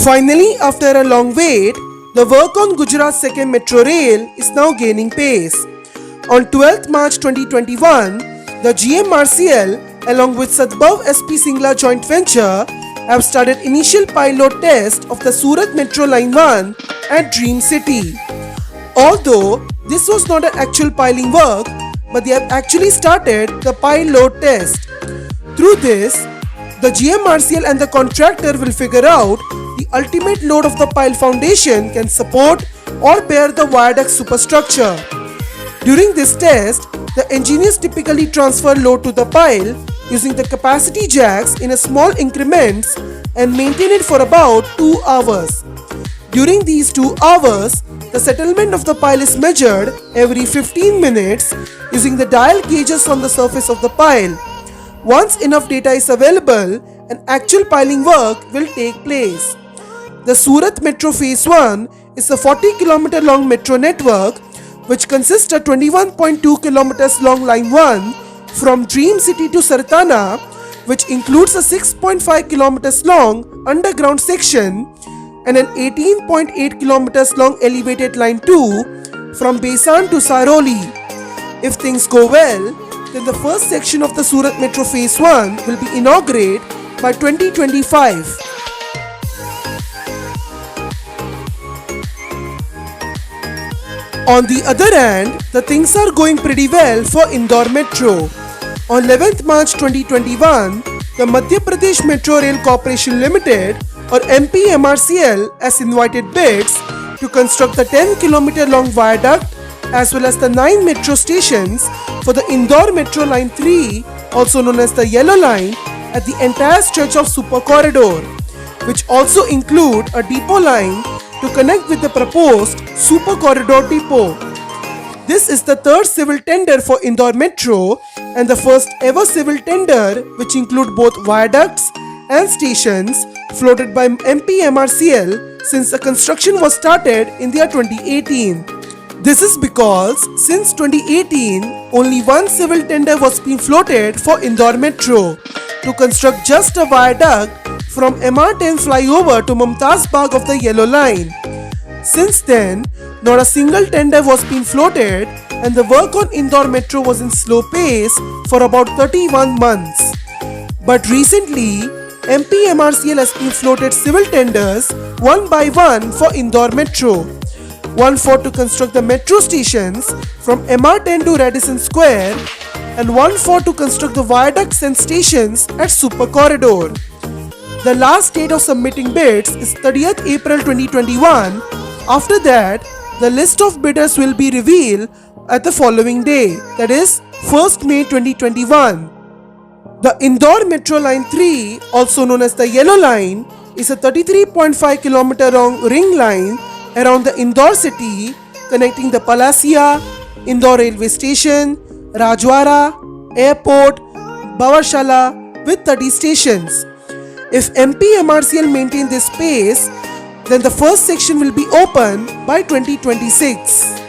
Finally, after a long wait, the work on Gujarat's second metro rail is now gaining pace. On 12th March 2021, the GMRCL along with Sadbhav SP Singla joint venture have started initial pilot test of the Surat Metro Line 1 at Dream City. Although this was not an actual piling work, but they have actually started the pilot test. Through this, the GMRCL and the contractor will figure out the ultimate load of the pile foundation can support or bear the viaduct superstructure. During this test, the engineers typically transfer load to the pile using the capacity jacks in a small increments and maintain it for about 2 hours. During these 2 hours, the settlement of the pile is measured every 15 minutes using the dial gauges on the surface of the pile. Once enough data is available, an actual piling work will take place. The Surat Metro Phase 1 is a 40 km long metro network which consists of 21.2 km long Line 1 from Dream City to Sartana, which includes a 6.5 km long underground section and an 18.8 km long elevated Line 2 from Besan to Saroli. If things go well, then the first section of the Surat Metro Phase 1 will be inaugurated by 2025. On the other hand, the things are going pretty well for Indore Metro. On 11th March 2021, the Madhya Pradesh Metro Rail Corporation Limited or MPMRCL has invited bids to construct the 10 km long viaduct as well as the 9 metro stations for the Indore Metro Line 3, also known as the Yellow Line, at the entire stretch of Super Corridor, which also include a depot line to connect with the proposed Super Corridor depot. This is the third civil tender for Indore Metro and the first ever civil tender which include both viaducts and stations floated by MPMRCL since the construction was started in the year 2018. This is because since 2018, only one civil tender was being floated for Indore Metro to construct just a viaduct from MR10 flyover to Mumtaz Bagh of the Yellow Line. Since then, not a single tender was being floated and the work on Indore Metro was in slow pace for about 31 months. But recently, MPMRCL has been floated civil tenders one by one for Indore Metro. One for to construct the metro stations from MR10 to Radisson Square and one for to construct the viaducts and stations at Super Corridor. The last date of submitting bids is 30th April 2021. After that, the list of bidders will be revealed at the following day, that is 1st May 2021. The Indore Metro Line 3, also known as the Yellow Line, is a 33.5 km long ring line around the Indore city connecting the Palasia, Indore railway station, Rajwara, airport, Bawashala with 30 stations. If MPMRCL maintain this pace, then the first section will be open by 2026.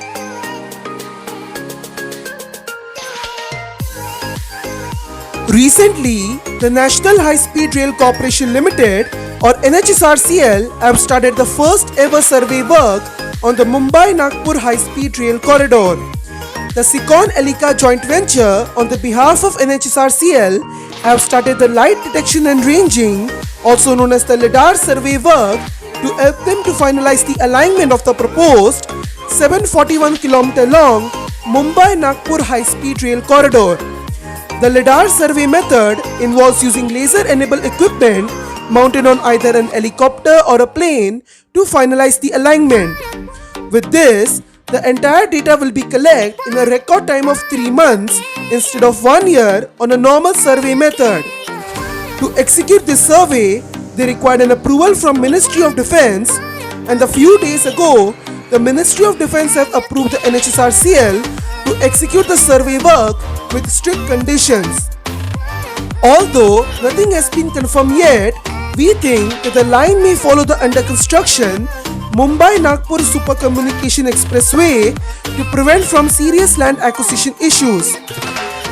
Recently, the National High Speed Rail Corporation Limited or NHSRCL have started the first ever survey work on the Mumbai-Nagpur High Speed Rail Corridor. The Sikon Elica joint venture on the behalf of NHSRCL have started the light detection and ranging, also known as the LiDAR survey work to help them to finalize the alignment of the proposed 741 km long Mumbai-Nagpur High Speed Rail Corridor. The LiDAR survey method involves using laser-enabled equipment mounted on either an helicopter or a plane to finalize the alignment. With this, the entire data will be collected in a record time of 3 months instead of 1 year on a normal survey method. To execute this survey, they required an approval from Ministry of Defence, and a few days ago, the Ministry of Defence have approved the NHSRCL to execute the survey work with strict conditions. Although nothing has been confirmed yet, we think that the line may follow the under construction Mumbai-Nagpur Super Communication Expressway to prevent from serious land acquisition issues.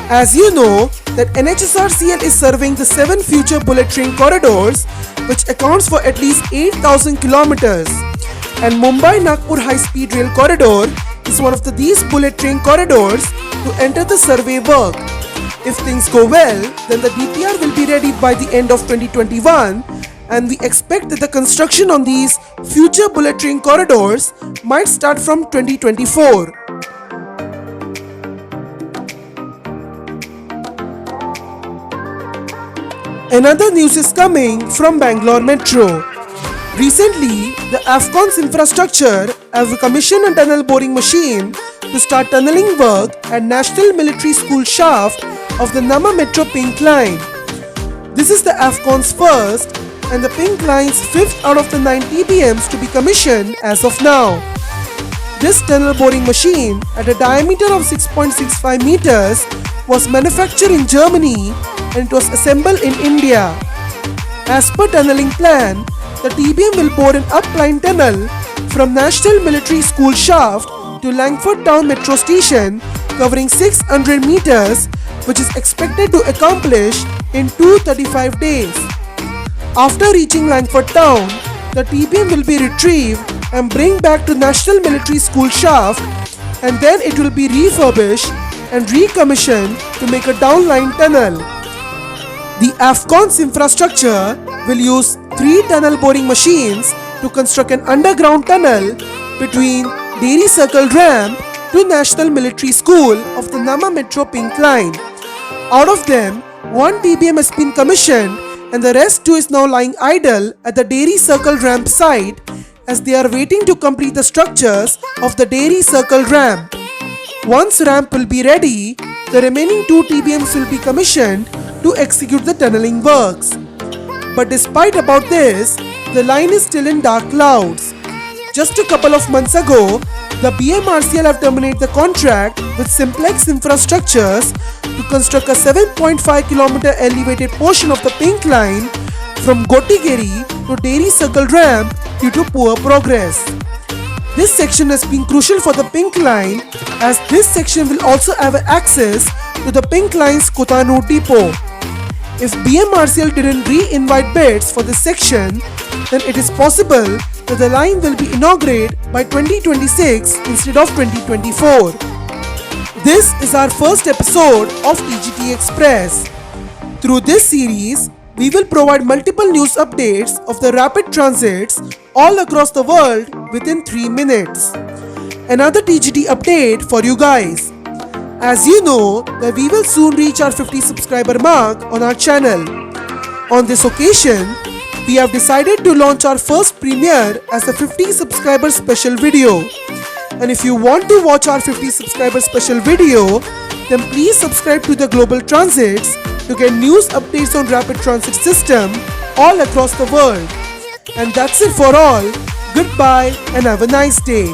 As you know, that NHSRCL is serving the 7 future bullet train corridors which accounts for at least 8,000 kilometers. And Mumbai-Nagpur high-speed rail corridor is one of these bullet train corridors to enter the survey work. If things go well, then the DPR will be ready by the end of 2021, and we expect that the construction on these future bullet train corridors might start from 2024. Another news is coming from Bangalore Metro. Recently, the Afcons Infrastructure have commissioned a tunnel boring machine to start tunneling work at National Military School shaft of the Namma Metro Pink Line. This is the Afcons' first and the Pink Line's fifth out of the 9 TBMs to be commissioned as of now. This tunnel boring machine at a diameter of 6.65 meters was manufactured in Germany and it was assembled in India. As per tunneling plan, the TBM will bore an upline tunnel from National Military School shaft to Langford Town Metro Station covering 600 meters, which is expected to accomplish in 235 days. After reaching Langford Town, the TBM will be retrieved and bring back to National Military School shaft, and then it will be refurbished and recommissioned to make a downline tunnel. The Afcons Infrastructure will use 3 tunnel boring machines to construct an underground tunnel between Dairy Circle Ramp to National Military School of the Namma Metro Pink Line. Out of them, 1 TBM has been commissioned and the rest 2 is now lying idle at the Dairy Circle Ramp site as they are waiting to complete the structures of the Dairy Circle Ramp. Once ramp will be ready, the remaining 2 TBMs will be commissioned to execute the tunneling works. But despite about this, the line is still in dark clouds. Just a couple of months ago, the BMRCL have terminated the contract with Simplex Infrastructures to construct a 7.5 km elevated portion of the Pink Line from Gotigeri to Dairy Circle Ramp due to poor progress. This section has been crucial for the Pink Line as this section will also have access to the Pink Line's Kothanoor depot. If BMRCL didn't re-invite bids for this section, then it is possible that the line will be inaugurated by 2026 instead of 2024. This is our first episode of TGT Express. Through this series, we will provide multiple news updates of the rapid transits all across the world within 3 minutes. Another TGT update for you guys. As you know, that we will soon reach our 50 subscriber mark on our channel. On this occasion, we have decided to launch our first premiere as a 50 subscriber special video. And if you want to watch our 50 subscriber special video, then please subscribe to the Global Transits to get news updates on rapid transit system all across the world. And that's it for all. Goodbye and have a nice day.